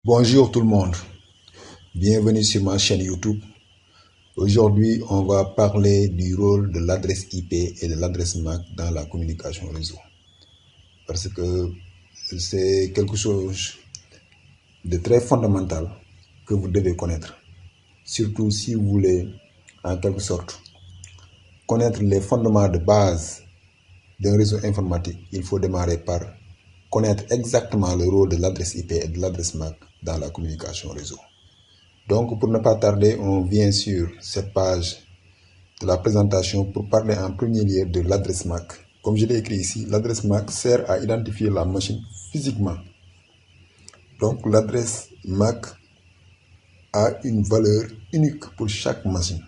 Bonjour tout le monde, bienvenue sur ma chaîne YouTube. Aujourd'hui, on va parler du rôle de l'adresse IP et de l'adresse MAC dans la communication réseau. Parce que c'est quelque chose de très fondamental que vous devez connaître. Surtout si vous voulez, en quelque sorte, connaître les fondements de base d'un réseau informatique. Il faut démarrer par connaître exactement le rôle de l'adresse IP et de l'adresse MAC dans la communication réseau. Donc, pour ne pas tarder, on vient sur cette page de la présentation pour parler en premier lieu de l'adresse MAC. Comme je l'ai écrit ici, l'adresse MAC sert à identifier la machine physiquement. Donc, l'adresse MAC a une valeur unique pour chaque machine.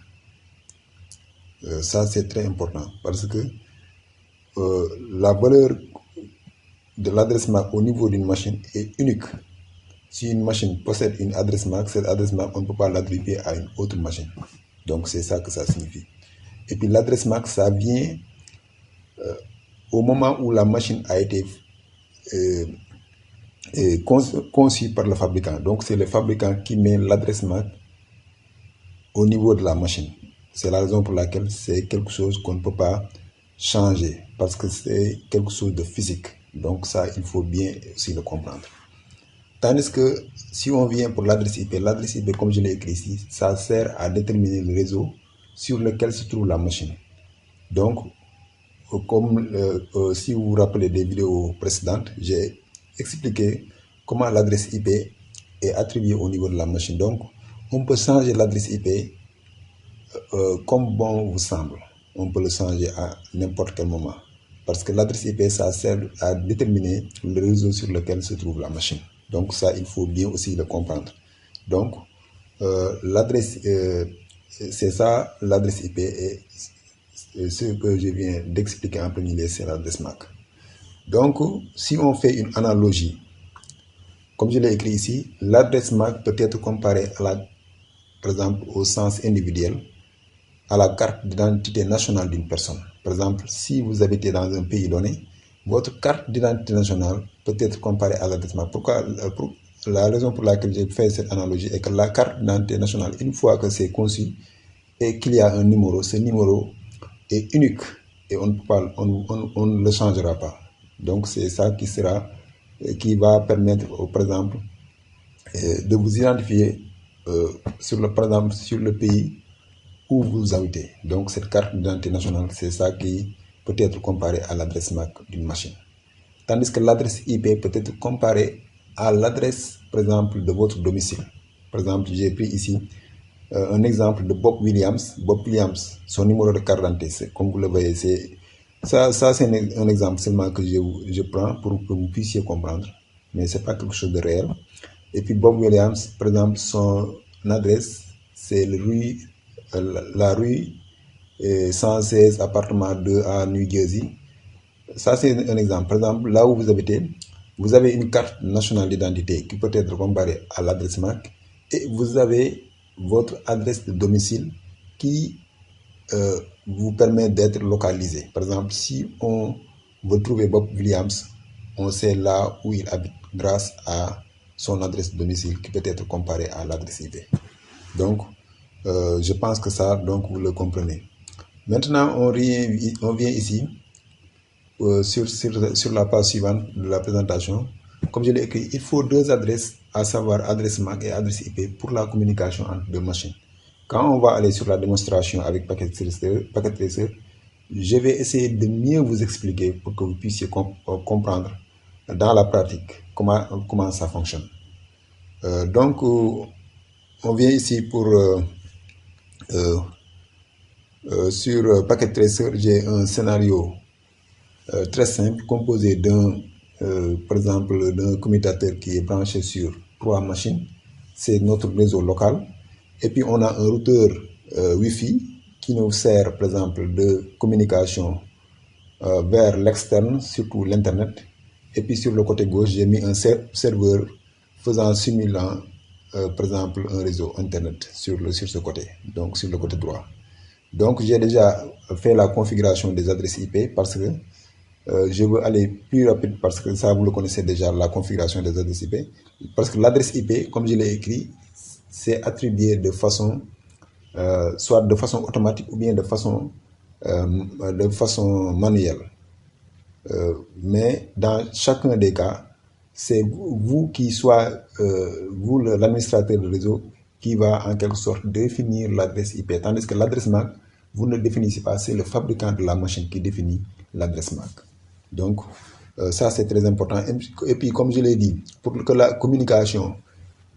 Ça, c'est très important parce que la valeur de l'adresse MAC au niveau d'une machine est unique. Si une machine possède une adresse MAC, cette adresse MAC, on ne peut pas l'attribuer à une autre machine. Donc, c'est ça que ça signifie. Et puis, l'adresse MAC, ça vient au moment où la machine a été conçue par le fabricant. Donc, c'est le fabricant qui met l'adresse MAC au niveau de la machine. C'est la raison pour laquelle c'est quelque chose qu'on ne peut pas changer parce que c'est quelque chose de physique. Donc, ça, il faut bien aussi le comprendre. Tandis que si on vient pour l'adresse IP, comme je l'ai écrit ici, ça sert à déterminer le réseau sur lequel se trouve la machine. Donc, comme si vous vous rappelez des vidéos précédentes, j'ai expliqué comment l'adresse IP est attribuée au niveau de la machine. Donc, on peut changer l'adresse IP comme bon vous semble. On peut le changer à n'importe quel moment. Parce que l'adresse IP, ça sert à déterminer le réseau sur lequel se trouve la machine. Donc, ça, il faut bien aussi le comprendre. Donc, l'adresse, c'est ça, l'adresse IP et ce que je viens d'expliquer en premier lieu, c'est l'adresse MAC. Donc, si on fait une analogie, comme je l'ai écrit ici, l'adresse MAC peut être comparée par exemple, au sens individuel, à la carte d'identité nationale d'une personne. Par exemple, si vous habitez dans un pays donné, votre carte d'identité nationale peut être comparée à l'adresse MAC. La raison pour laquelle j'ai fait cette analogie est que la carte d'identité nationale, une fois que c'est conçu et qu'il y a un numéro, ce numéro est unique et on ne le changera pas. Donc c'est ça qui va permettre, par exemple, de vous identifier par exemple, sur le pays où vous habitez. Donc cette carte d'identité nationale, c'est ça qui peut être comparé à l'adresse MAC d'une machine. Tandis que l'adresse IP peut être comparée à l'adresse, par exemple, de votre domicile. Par exemple, j'ai pris ici un exemple de Bob Williams. Bob Williams, son numéro de carte d'identité, comme vous le voyez, c'est un exemple seulement que je prends pour que vous puissiez comprendre. Mais ce n'est pas quelque chose de réel. Et puis Bob Williams, par exemple, son adresse, c'est la rue 116, appartement 2 à New Jersey. Ça, c'est un exemple. Par exemple, là où vous habitez, vous avez une carte nationale d'identité qui peut être comparée à l'adresse MAC et vous avez votre adresse de domicile qui vous permet d'être localisé. Par exemple, si on veut trouver Bob Williams, on sait là où il habite grâce à son adresse de domicile qui peut être comparée à l'adresse IP. Donc, je pense que ça, donc vous le comprenez. Maintenant, on vient ici sur la page suivante de la présentation. Comme je l'ai écrit, il faut deux adresses, à savoir adresse MAC et adresse IP pour la communication entre deux machines. Quand on va aller sur la démonstration avec Packet Tracer, je vais essayer de mieux vous expliquer pour que vous puissiez comprendre dans la pratique comment ça fonctionne. Donc, on vient ici pour sur Packet Tracer, j'ai un scénario très simple composé par exemple, d'un commutateur qui est branché sur 3 machines. C'est notre réseau local. Et puis, on a un routeur Wi-Fi qui nous sert, par exemple, de communication vers l'externe, surtout l'Internet. Et puis, sur le côté gauche, j'ai mis un serveur simulant, par exemple, un réseau Internet sur ce côté, donc sur le côté droit. Donc, j'ai déjà fait la configuration des adresses IP parce que je veux aller plus rapide parce que ça, vous le connaissez déjà, la configuration des adresses IP. Parce que l'adresse IP, comme je l'ai écrit, c'est attribué de façon, soit de façon automatique ou bien de façon manuelle. Mais dans chacun des cas, c'est vous qui soit, vous l'administrateur du réseau, qui va en quelque sorte définir l'adresse IP. Tandis que l'adresse MAC, vous ne le définissez pas, c'est le fabricant de la machine qui définit l'adresse MAC. Donc, ça c'est très important. Et puis, comme je l'ai dit, pour que la communication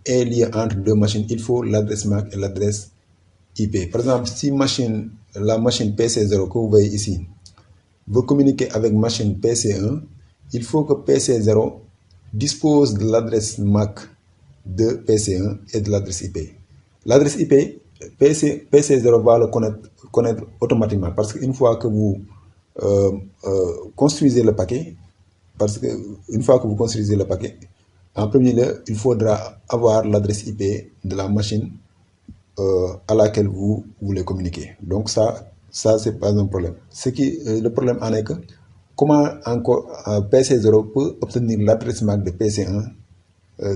ait lieu entre deux machines, il faut l'adresse MAC et l'adresse IP. Par exemple, si la machine PC0 que vous voyez ici veut communiquer avec machine PC1, il faut que PC0 dispose de l'adresse MAC de PC1 et de l'adresse IP. L'adresse IP, PC0 va le connaître automatiquement parce qu'une fois que vous construisez le paquet, en premier lieu, il faudra avoir l'adresse IP de la machine à laquelle vous voulez communiquer. Donc ça c'est pas un problème. Le problème en est que comment encore PC0 peut obtenir l'adresse MAC de PC1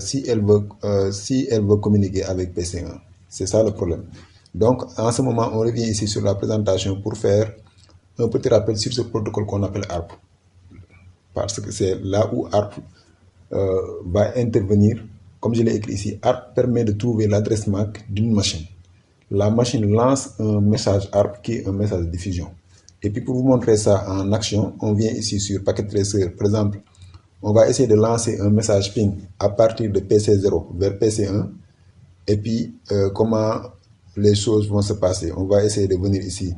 si elle veut communiquer avec PC1. C'est ça le problème. Donc en ce moment, on revient ici sur la présentation pour faire un petit rappel sur ce protocole qu'on appelle ARP. Parce que c'est là où ARP va intervenir. Comme je l'ai écrit ici, ARP permet de trouver l'adresse MAC d'une machine. La machine lance un message ARP qui est un message de diffusion. Et puis pour vous montrer ça en action, on vient ici sur Packet Tracer. Par exemple, on va essayer de lancer un message ping à partir de PC0 vers PC1. Et puis, comment les choses vont se passer. On va essayer de venir ici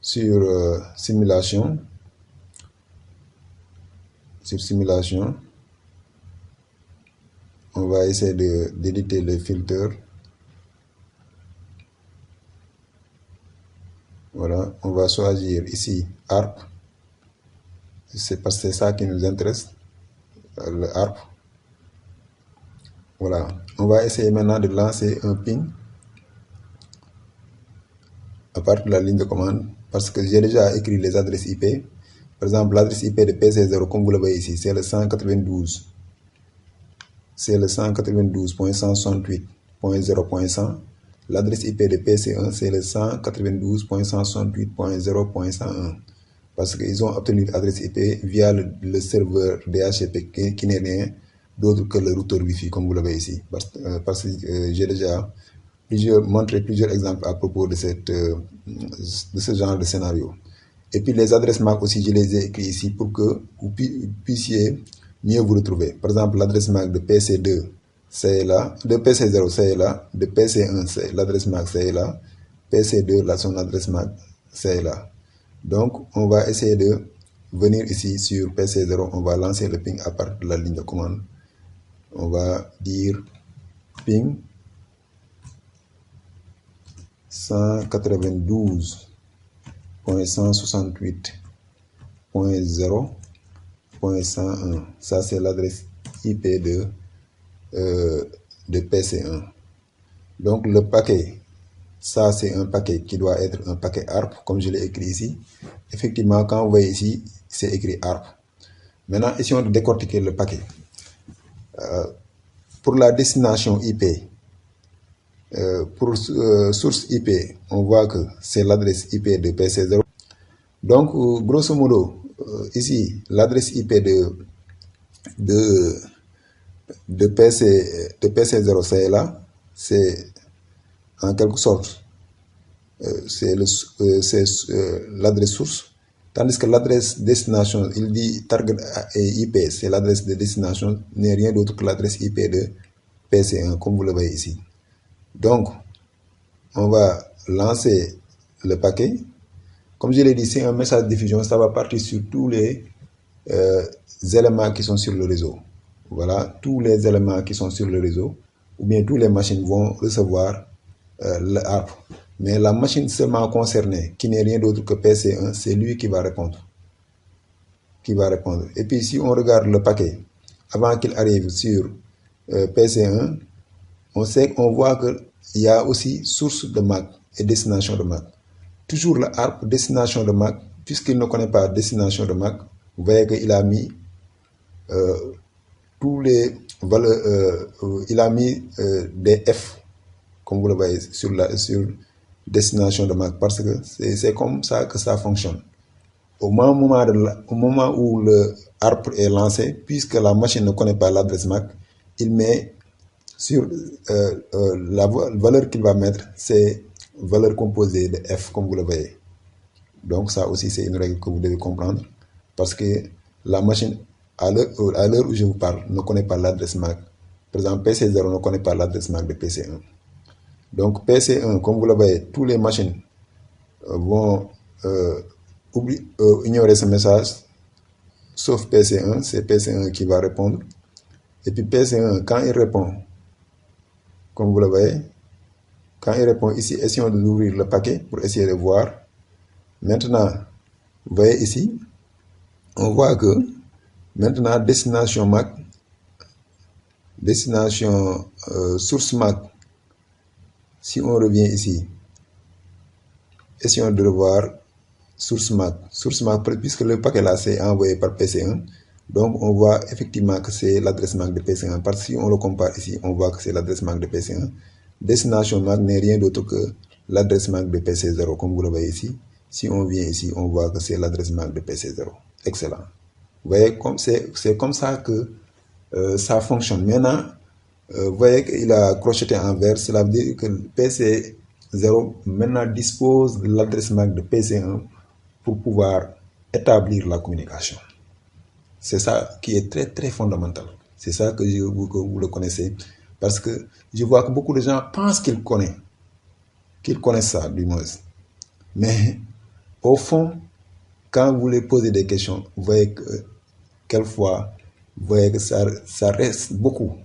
sur simulation. On va essayer d'éditer les filtres. Voilà, on va choisir ici ARP. C'est parce que c'est ça qui nous intéresse, le ARP. Voilà, on va essayer maintenant de lancer un ping à partir de la ligne de commande parce que j'ai déjà écrit les adresses IP. Par exemple, l'adresse IP de PC0, comme vous le voyez ici, c'est le 192. C'est le 192.168.0.100. L'adresse IP de PC1, c'est le 192.168.0.101. Parce qu'ils ont obtenu l'adresse IP via le serveur DHCP qui n'est rien d'autre que le routeur Wi-Fi, comme vous le voyez ici. Parce que j'ai déjà montré plusieurs exemples à propos de ce genre de scénario. Et puis les adresses MAC aussi, je les ai écrites ici pour que vous puissiez mieux vous retrouver. Par exemple, l'adresse MAC de PC2, c'est là, de PC0, c'est là, de PC1, c'est l'adresse MAC, c'est là, PC2, là, son adresse MAC, c'est là. Donc, on va essayer de venir ici sur PC0, on va lancer le ping à partir de la ligne de commande. On va dire ping 192.168.0.101. Ça, c'est l'adresse IP de PC1. Donc, le paquet, ça, c'est un paquet qui doit être un paquet ARP, comme je l'ai écrit ici. Effectivement, quand vous voyez ici, c'est écrit ARP. Maintenant, essayons de décortiquer le paquet. Pour la destination IP, pour source IP, on voit que c'est l'adresse IP de PC0. Donc, grosso modo, ici, l'adresse IP de PC0, c'est là. C'est en quelque sorte, c'est l'adresse source. Tandis que l'adresse destination, il dit target et IP, c'est l'adresse de destination, n'est rien d'autre que l'adresse IP de PC1, comme vous le voyez ici. Donc, on va lancer le paquet. Comme je l'ai dit, c'est un message de diffusion, ça va partir sur tous les éléments qui sont sur le réseau. Voilà, tous les éléments qui sont sur le réseau, ou bien toutes les machines vont recevoir le ARP. Mais la machine seulement concernée, qui n'est rien d'autre que PC1, c'est lui qui va répondre. Et puis si on regarde le paquet, avant qu'il arrive sur PC1, on voit qu'il y a aussi source de MAC et destination de MAC. Toujours le ARP destination de MAC, puisqu'il ne connaît pas destination de MAC, vous voyez qu'il a mis tous les valeurs, il a mis des F, comme vous le voyez, sur destination de MAC, parce que c'est comme ça que ça fonctionne. Au moment où le ARP est lancé, puisque la machine ne connaît pas l'adresse MAC, il met sur la valeur qu'il va mettre, c'est valeur composée de F, comme vous le voyez. Donc ça aussi, c'est une règle que vous devez comprendre, parce que la machine, à l'heure où je vous parle, ne connaît pas l'adresse MAC. Par exemple, PC0 ne connaît pas l'adresse MAC de PC1. Donc PC1, comme vous le voyez, toutes les machines vont ignorer ce message, sauf PC1, c'est PC1 qui va répondre. Et puis PC1, quand il répond, comme vous le voyez, quand il répond ici, essayons d'ouvrir le paquet pour essayer de voir. Maintenant, vous voyez ici, on voit que maintenant destination MAC, destination source MAC, si on revient ici, essayons de revoir source MAC, puisque le paquet là c'est envoyé par PC1, donc on voit effectivement que c'est l'adresse MAC de PC1, parce que si on le compare ici, on voit que c'est l'adresse MAC de PC1. Destination MAC n'est rien d'autre que l'adresse MAC de PC0, comme vous le voyez ici. Si on vient ici, on voit que c'est l'adresse MAC de PC0. Excellent. Vous voyez, c'est comme ça que ça fonctionne. Maintenant, vous voyez qu'il a crocheté en vert, cela veut dire que PC0 maintenant dispose de l'adresse MAC de PC1 pour pouvoir établir la communication. C'est ça qui est très très fondamental. C'est ça que vous le connaissez. Parce que je vois que beaucoup de gens pensent qu'ils connaissent ça du moins. Mais au fond, quand vous les posez des questions, vous voyez que quelquefois, vous voyez que ça reste beaucoup.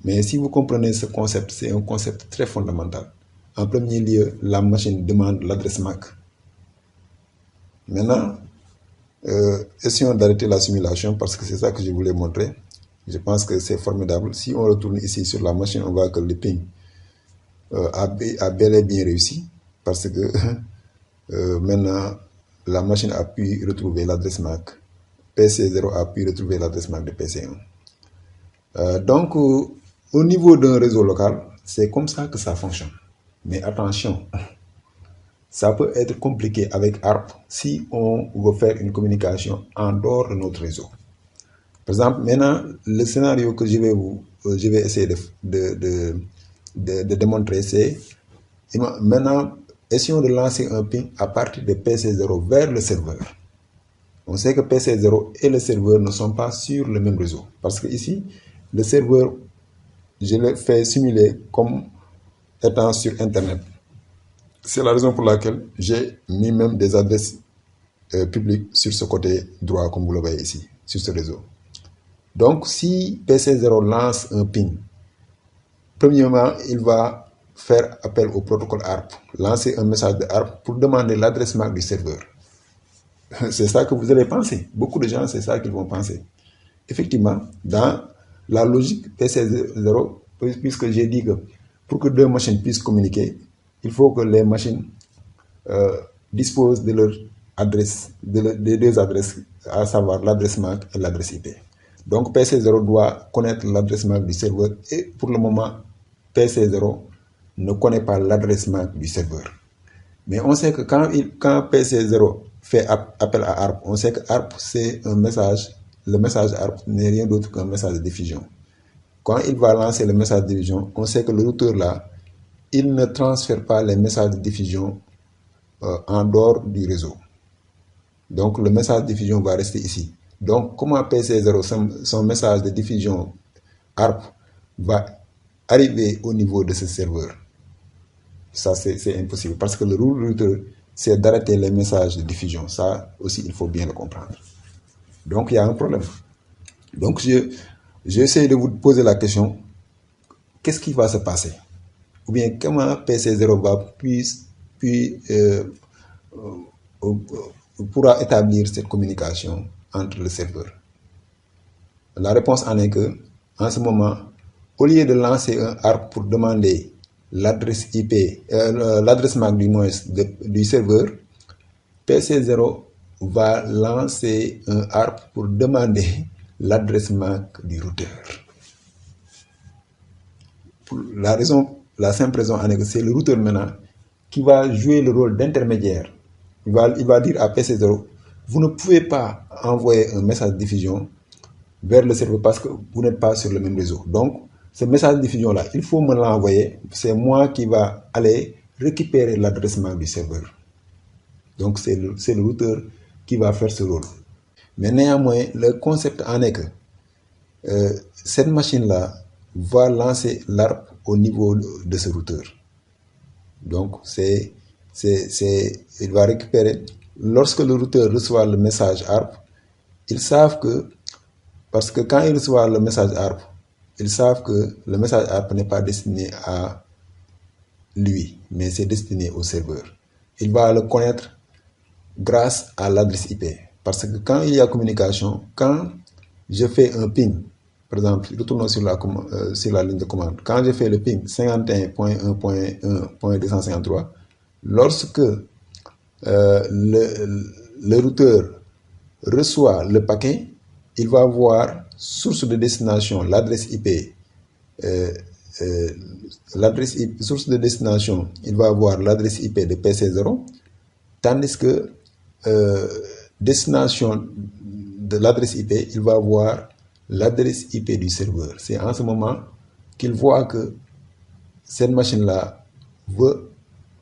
Mais si vous comprenez ce concept, c'est un concept très fondamental. En premier lieu, la machine demande l'adresse MAC. Maintenant, essayons d'arrêter la simulation parce que c'est ça que je voulais montrer. Je pense que c'est formidable. Si on retourne ici sur la machine, on voit que le ping a bel et bien réussi parce que maintenant, la machine a pu retrouver l'adresse MAC. PC0 a pu retrouver l'adresse MAC de PC1. Donc, au niveau d'un réseau local, c'est comme ça que ça fonctionne. Mais attention, ça peut être compliqué avec ARP si on veut faire une communication en dehors de notre réseau. Par exemple, maintenant, le scénario que je vais essayer de démontrer, c'est maintenant, essayons de lancer un ping à partir de PC0 vers le serveur. On sait que PC0 et le serveur ne sont pas sur le même réseau. Parce que ici, le serveur, je l'ai fait simuler comme étant sur Internet. C'est la raison pour laquelle j'ai mis même des adresses publiques sur ce côté droit, comme vous le voyez ici, sur ce réseau. Donc, si PC0 lance un ping, premièrement, il va faire appel au protocole ARP, lancer un message de ARP pour demander l'adresse MAC du serveur. C'est ça que vous allez penser. Beaucoup de gens, c'est ça qu'ils vont penser. Effectivement, dans la logique PC0, puisque j'ai dit que pour que deux machines puissent communiquer, il faut que les machines disposent de leur adresse, des deux adresses, à savoir l'adresse MAC et l'adresse IP. Donc PC0 doit connaître l'adresse MAC du serveur et pour le moment, PC0 ne connaît pas l'adresse MAC du serveur. Mais on sait que quand PC0 fait appel à ARP, on sait que ARP c'est un message, le message ARP n'est rien d'autre qu'un message de diffusion. Quand il va lancer le message de diffusion, on sait que le routeur là, il ne transfère pas les messages de diffusion en dehors du réseau. Donc le message de diffusion va rester ici. Donc comment PC0, son message de diffusion ARP va arriver au niveau de ce serveur? Ça c'est impossible parce que le rôle du routeur c'est d'arrêter les messages de diffusion. Ça aussi il faut bien le comprendre. Donc il y a un problème. Donc j'essaie de vous poser la question, qu'est-ce qui va se passer? Ou bien comment PC0 pourra établir cette communication entre le serveur? La réponse en est que, en ce moment, au lieu de lancer un ARP pour demander l'adresse IP, l'adresse MAC du moins du serveur, PC0 va lancer un ARP pour demander l'adresse MAC du routeur. Pour la simple raison en est que c'est le routeur maintenant qui va jouer le rôle d'intermédiaire. Il va dire à PC0, vous ne pouvez pas envoyer un message de diffusion vers le serveur parce que vous n'êtes pas sur le même réseau. Donc, ce message de diffusion-là, il faut me l'envoyer. C'est moi qui va aller récupérer l'adresse MAC du serveur. Donc, c'est le routeur qui va faire ce rôle. Mais néanmoins, le concept en est que cette machine-là va lancer l'ARP au niveau de ce routeur. Donc, il va récupérer. Lorsque le routeur reçoit le message ARP, ils savent que, parce que quand ils reçoivent le message ARP, ils savent que le message ARP n'est pas destiné à lui, mais c'est destiné au serveur. Il va le connaître grâce à l'adresse IP. Parce que quand il y a communication, quand je fais un ping, par exemple, retournons sur la ligne de commande, quand je fais le ping 51.1.1.253, lorsque le routeur reçoit le paquet, il va voir source de destination, l'adresse IP. Source de destination, il va avoir l'adresse IP de PC0, tandis que destination de l'adresse IP, il va voir l'adresse IP du serveur. C'est en ce moment qu'il voit que cette machine-là veut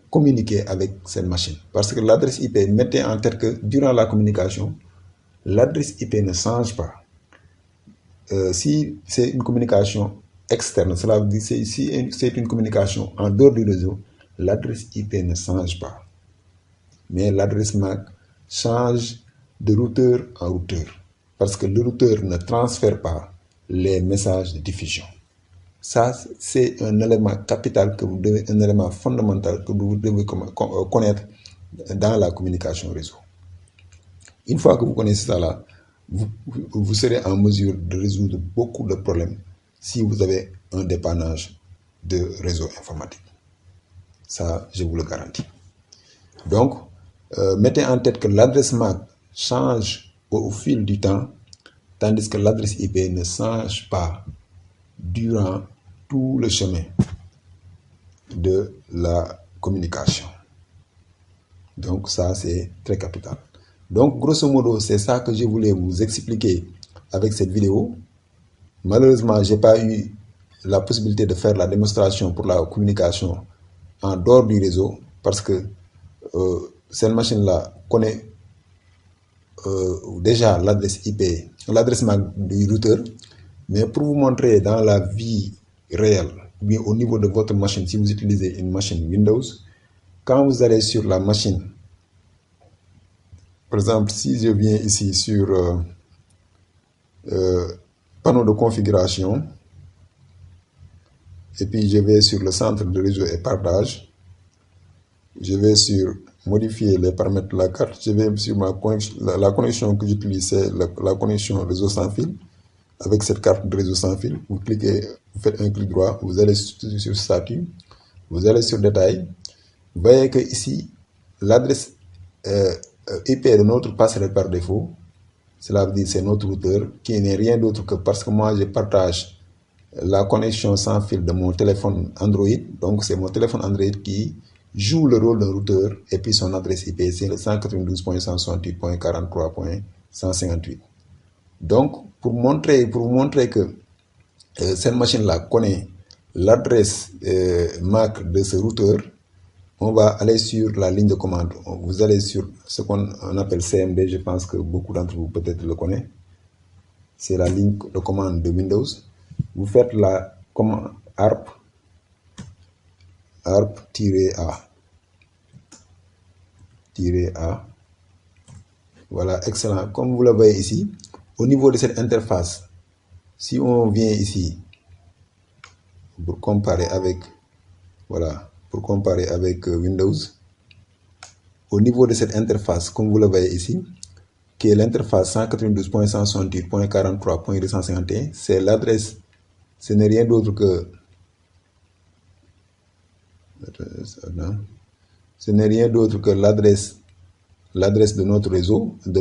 communiquer avec cette machine. Parce que l'adresse IP mettait en tête que durant la communication, l'adresse IP ne change pas. Si c'est une communication externe, cela veut dire si c'est une communication en dehors du réseau, l'adresse IP ne change pas. Mais l'adresse MAC change de routeur en routeur. Parce que le routeur ne transfère pas les messages de diffusion. Ça, c'est un élément capital, un élément fondamental que vous devez connaître dans la communication réseau. Une fois que vous connaissez ça là, vous serez en mesure de résoudre beaucoup de problèmes si vous avez un dépannage de réseau informatique. Ça, je vous le garantis. Donc, mettez en tête que l'adresse MAC change au fil du temps, tandis que l'adresse IP ne change pas durant tout le chemin de la communication. Donc ça, c'est très capital. Donc, grosso modo, c'est ça que je voulais vous expliquer avec cette vidéo. Malheureusement, je n'ai pas eu la possibilité de faire la démonstration pour la communication en dehors du réseau parce que cette machine-là connaît déjà l'adresse IP, l'adresse MAC du routeur. Mais pour vous montrer dans la vie réelle, ou bien au niveau de votre machine, si vous utilisez une machine Windows, quand vous allez sur la machine, par exemple, si je viens ici sur panneau de configuration, et puis je vais sur le centre de réseau et partage, je vais sur modifier les paramètres de la carte, je vais sur la connexion que j'utilise, c'est la connexion réseau sans fil. Avec cette carte de réseau sans fil, vous faites un clic droit, vous allez sur statut, vous allez sur détail. Vous voyez que ici, l'adresse IP de notre passerelle par défaut, cela veut dire c'est notre routeur qui n'est rien d'autre que parce que moi je partage la connexion sans fil de mon téléphone Android. Donc c'est mon téléphone Android qui joue le rôle d'un routeur et puis son adresse IP c'est le 192.168.43.158. Donc, pour vous montrer que cette machine-là connaît l'adresse MAC de ce routeur, on va aller sur la ligne de commande. Vous allez sur ce qu'on appelle CMD, je pense que beaucoup d'entre vous peut-être le connaissent. C'est la ligne de commande de Windows. Vous faites la commande ARP-A. Voilà, excellent. Comme vous le voyez ici, au niveau de cette interface, si on vient ici pour comparer avec, Windows, au niveau de cette interface, comme vous le voyez ici, qui est l'interface 192.168.43.251, c'est l'adresse, ce n'est rien d'autre que l'adresse l'adresse de notre réseau, de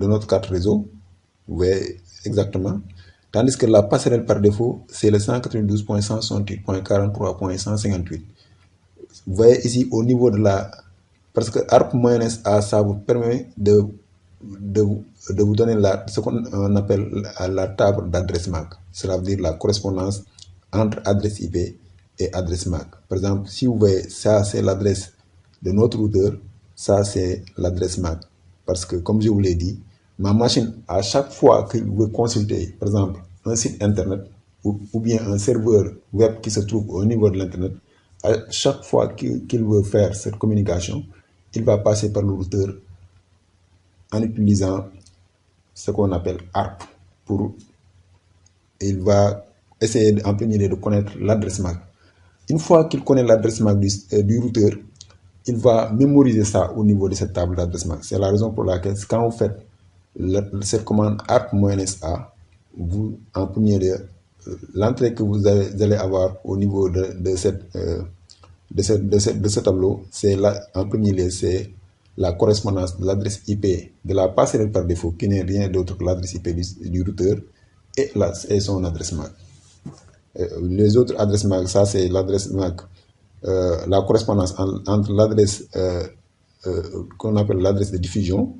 notre carte réseau. Vous voyez exactement. Tandis que la passerelle par défaut, c'est le 192.168.43.158. Vous voyez ici au niveau de la... Parce que ARP-A, ça vous permet de vous donner ce qu'on appelle la table d'adresse MAC. Cela veut dire la correspondance entre adresse IP et adresse MAC. Par exemple, si vous voyez, ça c'est l'adresse de notre routeur, ça c'est l'adresse MAC. Parce que comme je vous l'ai dit, ma machine, à chaque fois qu'il veut consulter, par exemple, un site internet ou bien un serveur web qui se trouve au niveau de l'internet, à chaque fois qu'il veut faire cette communication, il va passer par le routeur en utilisant ce qu'on appelle ARP. Il va essayer en premier lieu de connaître l'adresse MAC. Une fois qu'il connaît l'adresse MAC du routeur, il va mémoriser ça au niveau de cette table d'adresse MAC. C'est la raison pour laquelle quand vous faites cette commande ARP-A, vous, en premier lieu, l'entrée que vous allez avoir au niveau de ce tableau, c'est en premier lieu, c'est la correspondance de l'adresse IP de la passerelle par défaut, qui n'est rien d'autre que l'adresse IP du routeur et son adresse MAC. Les autres adresses MAC, ça c'est l'adresse MAC, la correspondance entre l'adresse qu'on appelle l'adresse de diffusion,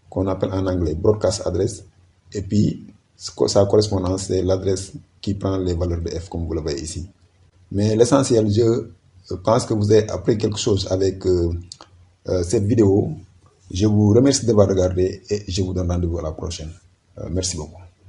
qu'on appelle en anglais broadcast address, et puis sa correspondance, c'est l'adresse qui prend les valeurs de F, comme vous le voyez ici. Mais l'essentiel, je pense que vous avez appris quelque chose avec cette vidéo. Je vous remercie d'avoir regardé et je vous donne rendez-vous à la prochaine. Merci beaucoup.